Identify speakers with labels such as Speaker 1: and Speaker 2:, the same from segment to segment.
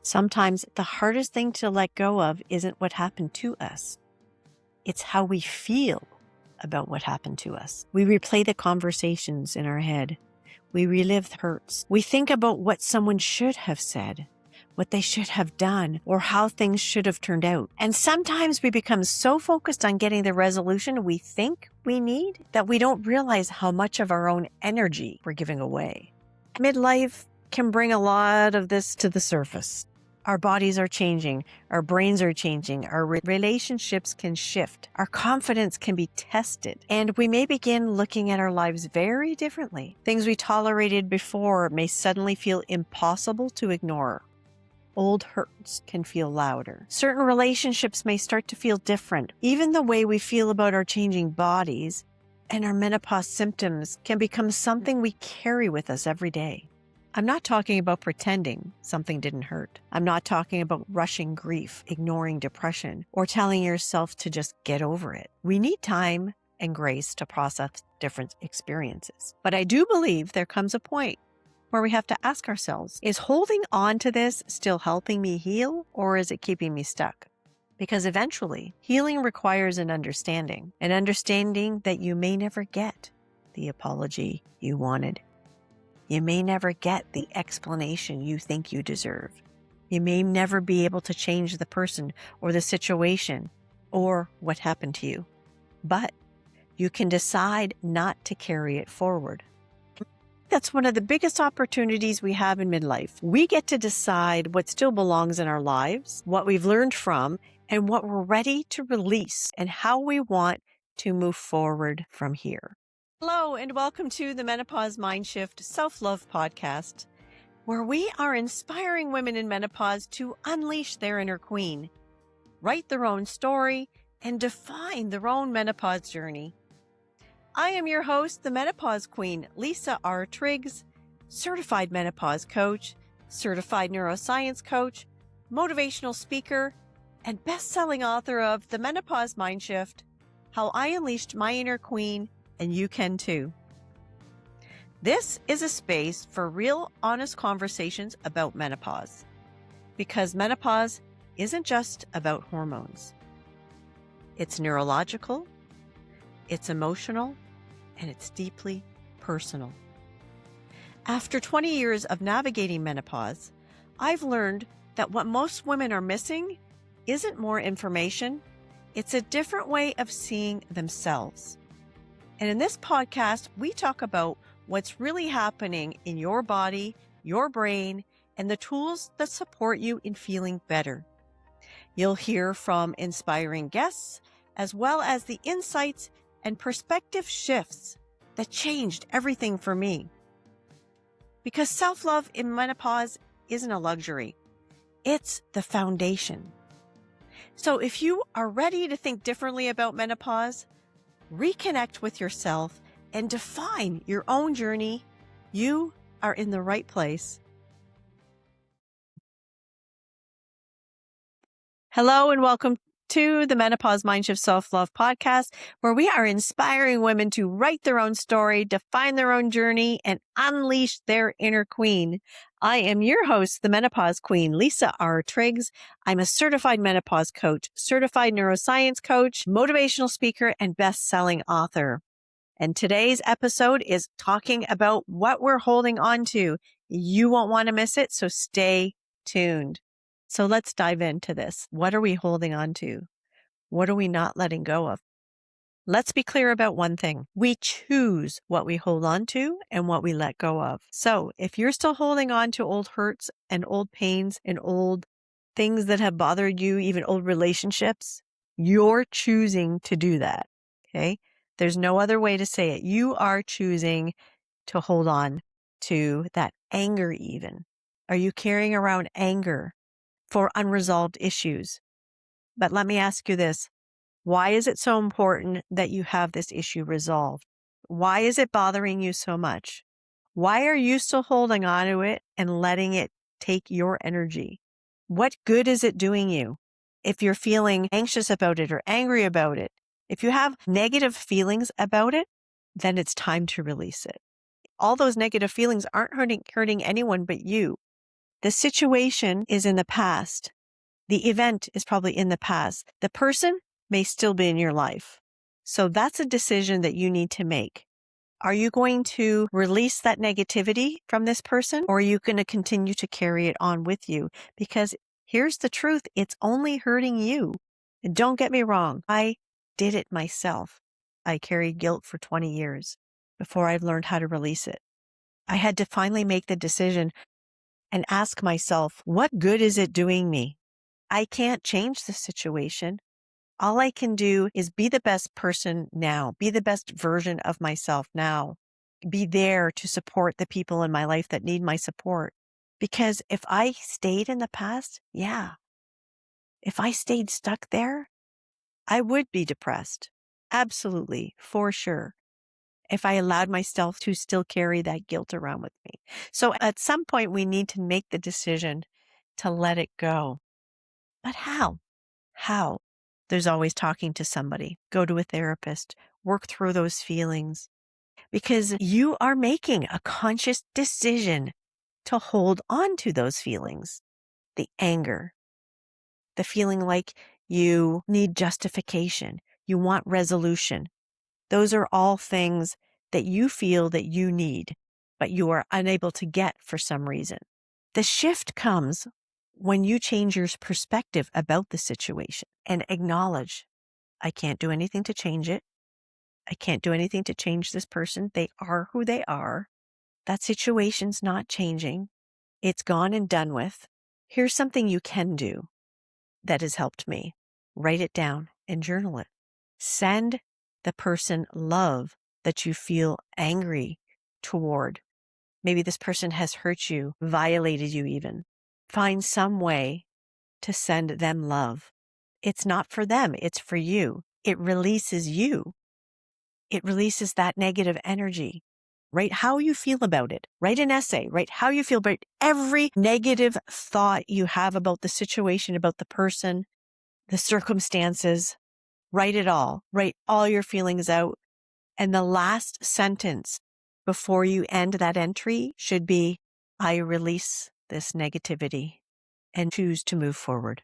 Speaker 1: Sometimes the hardest thing to let go of isn't what happened to us. It's how we feel about what happened to us. We replay the conversations in our head. We relive the hurts. We think about what someone should have said, what they should have done, or how things should have turned out. And sometimes we become so focused on getting the resolution we think we need that we don't realize how much of our own energy we're giving away. Midlife can bring a lot of this to the surface. Our bodies are changing, our brains are changing, our relationships can shift, our confidence can be tested, and we may begin looking at our lives very differently. Things we tolerated before may suddenly feel impossible to ignore. Old hurts can feel louder. Certain relationships may start to feel different. Even the way we feel about our changing bodies and our menopause symptoms can become something we carry with us every day. I'm not talking about pretending something didn't hurt. I'm not talking about rushing grief, ignoring depression, or telling yourself to just get over it. We need time and grace to process different experiences. But I do believe there comes a point where we have to ask ourselves, is holding on to this still helping me heal, or is it keeping me stuck? Because eventually, healing requires an understanding that you may never get the apology you wanted. You may never get the explanation you think you deserve. You may never be able to change the person or the situation or what happened to you. But you can decide not to carry it forward. That's one of the biggest opportunities we have in midlife. We get to decide what still belongs in our lives, what we've learned from, and what we're ready to release, and how we want to move forward from here. Hello, and welcome to the Menopause Mindshift Self-Love Podcast, where we are inspiring women in menopause to unleash their inner queen, write their own story, and define their own menopause journey. I am your host, the Menopause Queen, Lisa R. Triggs, certified menopause coach, certified neuroscience coach, motivational speaker, and best-selling author of The Menopause Mindshift, How I Unleashed My Inner Queen, and you can too. This is a space for real, honest conversations about menopause, because menopause isn't just about hormones. It's neurological, it's emotional, and it's deeply personal. After 20 years of navigating menopause, I've learned that what most women are missing isn't more information, it's a different way of seeing themselves. And in this podcast, we talk about what's really happening in your body, your brain, and the tools that support you in feeling better. You'll hear from inspiring guests, as well as the insights and perspective shifts that changed everything for me. Because self-love in menopause isn't a luxury. It's the foundation. So if you are ready to think differently about menopause, reconnect with yourself, and define your own journey, you are in the right place. Hello, and welcome to the Menopause Mindshift Self-Love Podcast, where we are inspiring women to write their own story, define their own journey, and unleash their inner queen. I am your host, the Menopause Queen, Lisa R. Triggs. I'm a certified menopause coach, certified neuroscience coach, motivational speaker, and best-selling author. And today's episode is talking about what we're holding on to. You won't want to miss it, so stay tuned. So let's dive into this. What are we holding on to? What are we not letting go of? Let's be clear about one thing. We choose what we hold on to and what we let go of. So if you're still holding on to old hurts and old pains and old things that have bothered you, even old relationships, you're choosing to do that. Okay? There's no other way to say it. You are choosing to hold on to that anger even. Are you carrying around anger for unresolved issues? But let me ask you this. Why is it so important that you have this issue resolved? Why is it bothering you so much? Why are you still holding on to it and letting it take your energy? What good is it doing you? If you're feeling anxious about it or angry about it, if you have negative feelings about it, then it's time to release it. All those negative feelings aren't hurting anyone but you. The situation is in the past. The event is probably in the past. The person may still be in your life. So that's a decision that you need to make. Are you going to release that negativity from this person, or are you going to continue to carry it on with you? Because here's the truth. It's only hurting you. And don't get me wrong. I did it myself. I carried guilt for 20 years before I learned how to release it. I had to finally make the decision and ask myself, what good is it doing me? I can't change the situation. All I can do is be the best person now, be the best version of myself now, be there to support the people in my life that need my support. Because if I stayed in the past, if I stayed stuck there, I would be depressed. Absolutely, for sure. If I allowed myself to still carry that guilt around with me. So at some point, we need to make the decision to let it go. But how? How? There's always talking to somebody. Go to a therapist. Work through those feelings. Because you are making a conscious decision to hold on to those feelings. The anger, the feeling like you need justification, you want resolution. Those are all things that you feel that you need, but you are unable to get for some reason. The shift comes when you change your perspective about the situation and acknowledge, I can't do anything to change it. I can't do anything to change this person. They are who they are. That situation's not changing. It's gone and done with. Here's something you can do that has helped me. Write it down and journal it. Send the person love that you feel angry toward. Maybe this person has hurt you, violated you even. Find some way to send them love. It's not for them, it's for you. It releases you. It releases that negative energy. Write how you feel about it. Write an essay. Write how you feel about every negative thought you have about the situation, about the person, the circumstances. Write it all. Write all your feelings out. And the last sentence before you end that entry should be, I release this negativity and choose to move forward.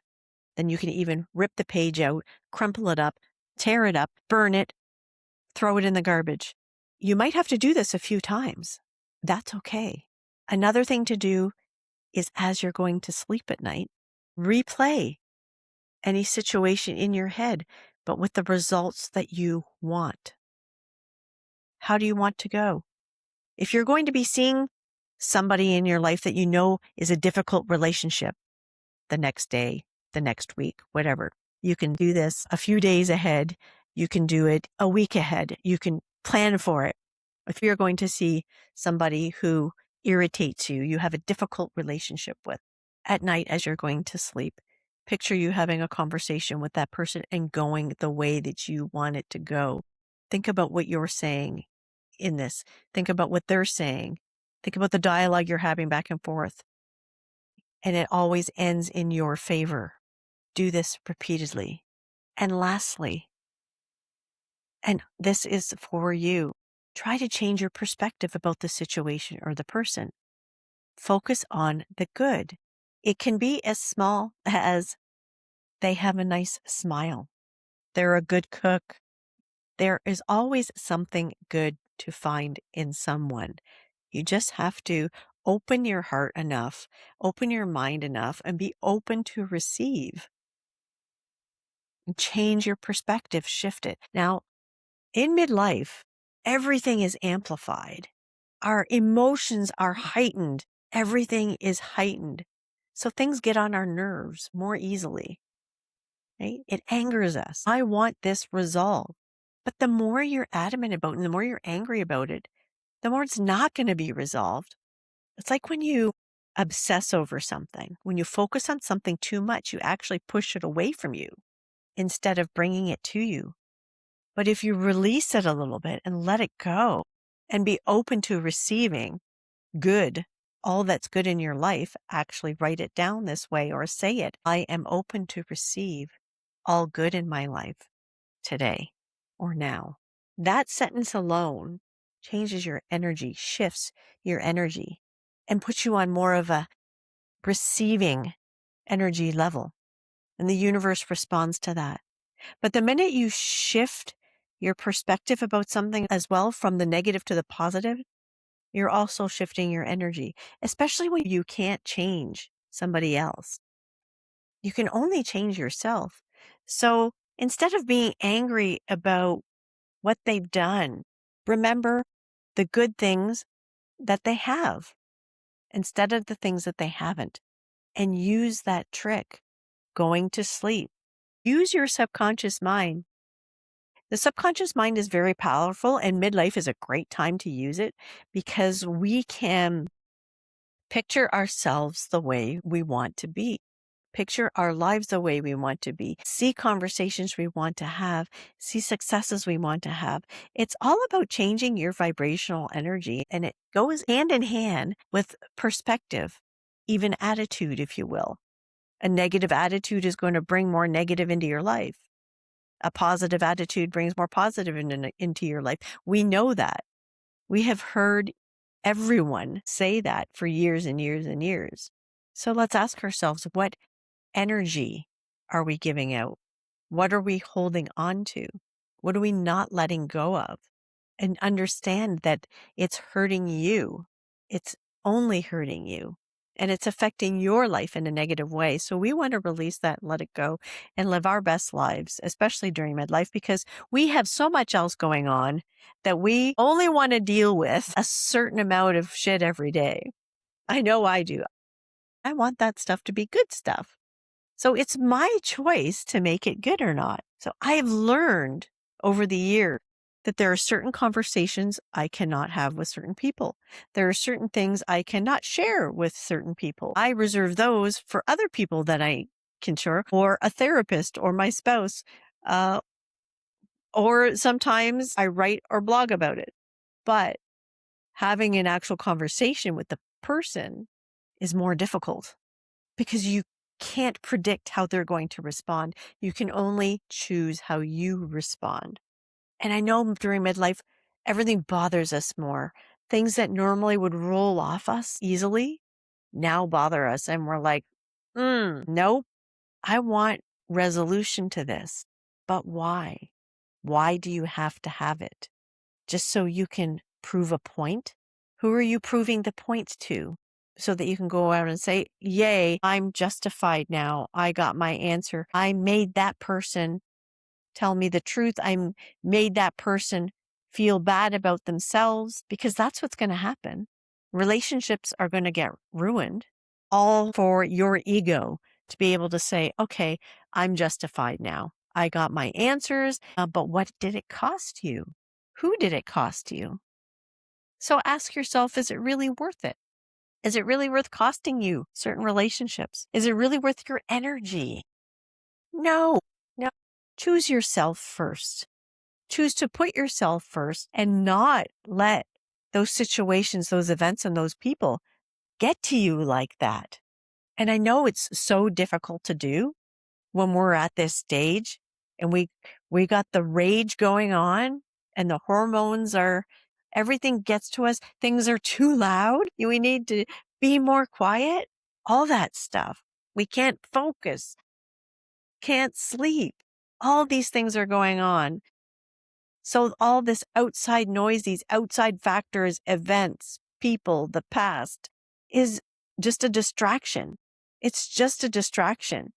Speaker 1: Then you can even rip the page out, crumple it up, tear it up, burn it, throw it in the garbage. You might have to do this a few times. That's okay. Another thing to do is as you're going to sleep at night, replay any situation in your head, but with the results that you want. How do you want to go? If you're going to be seeing somebody in your life that you know is a difficult relationship the next day, the next week, whatever, you can do this a few days ahead. You can do it a week ahead. You can plan for it. If you're going to see somebody who irritates you, you have a difficult relationship with, at night as you're going to sleep, picture you having a conversation with that person and going the way that you want it to go. Think about what you're saying in this. Think about what they're saying. Think about the dialogue you're having back and forth. And it always ends in your favor. Do this repeatedly. And lastly, and this is for you, try to change your perspective about the situation or the person. Focus on the good. It can be as small as they have a nice smile. They're a good cook. There is always something good to find in someone. You just have to open your heart enough, open your mind enough, and be open to receive. Change your perspective, shift it. Now, in midlife, everything is amplified. Our emotions are heightened. Everything is heightened. So things get on our nerves more easily. Right? It angers us. I want this resolved. But the more you're adamant about it and the more you're angry about it, the more it's not going to be resolved. It's like when you obsess over something. When you focus on something too much, you actually push it away from you instead of bringing it to you. But if you release it a little bit and let it go and be open to receiving good, all that's good in your life, actually write it down this way or say it. I am open to receive all good in my life today or now. That sentence alone changes your energy, shifts your energy, and puts you on more of a receiving energy level, and the universe responds to that. But the minute you shift your perspective about something as well from the negative to the positive, you're also shifting your energy, especially when you can't change somebody else. You can only change yourself. So instead of being angry about what they've done, remember the good things that they have instead of the things that they haven't, and use that trick. Going to sleep. Use your subconscious mind. The subconscious mind is very powerful, and midlife is a great time to use it because we can picture ourselves the way we want to be. Picture our lives the way we want to be. See conversations we want to have. See successes we want to have. It's all about changing your vibrational energy, and it goes hand in hand with perspective, even attitude, if you will. A negative attitude is going to bring more negative into your life. A positive attitude brings more positive into your life. We know that. We have heard everyone say that for years and years and years. So let's ask ourselves, what energy are we giving out? What are we holding on to? What are we not letting go of? And understand that it's hurting you. It's only hurting you. And it's affecting your life in a negative way. So we want to release that, let it go, and live our best lives, especially during midlife, because we have so much else going on that we only want to deal with a certain amount of shit every day. I know I do. I want that stuff to be good stuff. So it's my choice to make it good or not. So I have learned over the year that there are certain conversations I cannot have with certain people. There are certain things I cannot share with certain people. I reserve those for other people that I can share, or a therapist or my spouse. Or sometimes I write or blog about it. But having an actual conversation with the person is more difficult because you can't predict how they're going to respond. You can only choose how you respond. And I know during midlife, everything bothers us more. Things that normally would roll off us easily now bother us. And we're like, nope, I want resolution to this. But why? Why do you have to have it? Just so you can prove a point? Who are you proving the point to? So that you can go out and say, yay, I'm justified now. I got my answer. I made that person tell me the truth. I made that person feel bad about themselves, because that's what's going to happen. Relationships are going to get ruined, all for your ego to be able to say, okay, I'm justified now. I got my answers, but what did it cost you? Who did it cost you? So ask yourself, is it really worth it? Is it really worth costing you certain relationships? Is it really worth your energy? No. Choose yourself first. Choose to put yourself first and not let those situations, those events, and those people get to you like that. And I know it's so difficult to do when we're at this stage and we got the rage going on and the hormones are, everything gets to us. Things are too loud. We need to be more quiet. All that stuff. We can't focus, can't sleep. All these things are going on. So all this outside noise, these outside factors, events, people, the past is just a distraction. It's just a distraction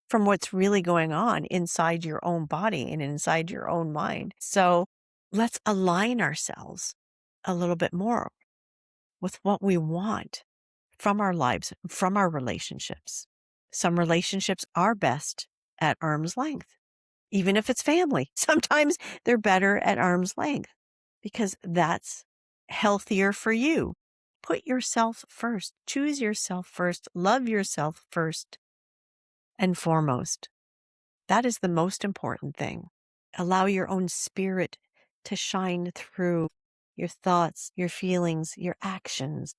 Speaker 1: from what's really going on inside your own body and inside your own mind. So let's align ourselves a little bit more with what we want from our lives, from our relationships. Some relationships are best at arm's length, even if it's family. Sometimes they're better at arm's length because that's healthier for you. Put yourself first. Choose yourself first. Love yourself first and foremost. That is the most important thing. Allow your own spirit to shine through your thoughts, your feelings, your actions.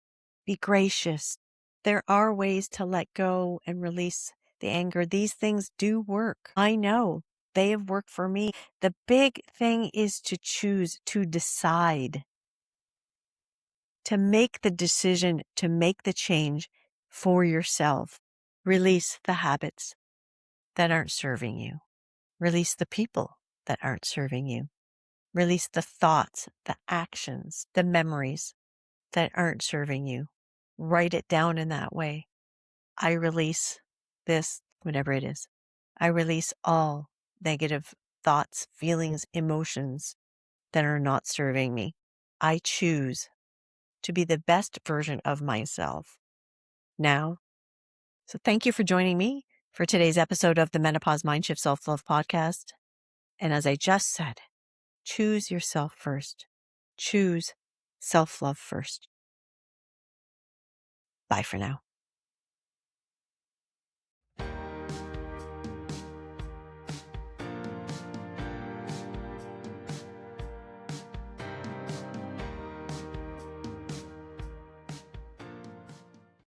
Speaker 1: Be gracious. There are ways to let go and release the anger. These things do work. I know they have worked for me. The big thing is to choose, to decide, to make the decision, to make the change for yourself. Release the habits that aren't serving you. Release the people that aren't serving you. Release the thoughts, the actions, the memories that aren't serving you. Write it down in that way. I release this, whatever it is. I release all negative thoughts, feelings, emotions that are not serving me. I choose to be the best version of myself now. So thank you for joining me for today's episode of the Menopause Mindshift Self-Love Podcast. And as I just said, choose yourself first. Choose self-love first. Bye for now.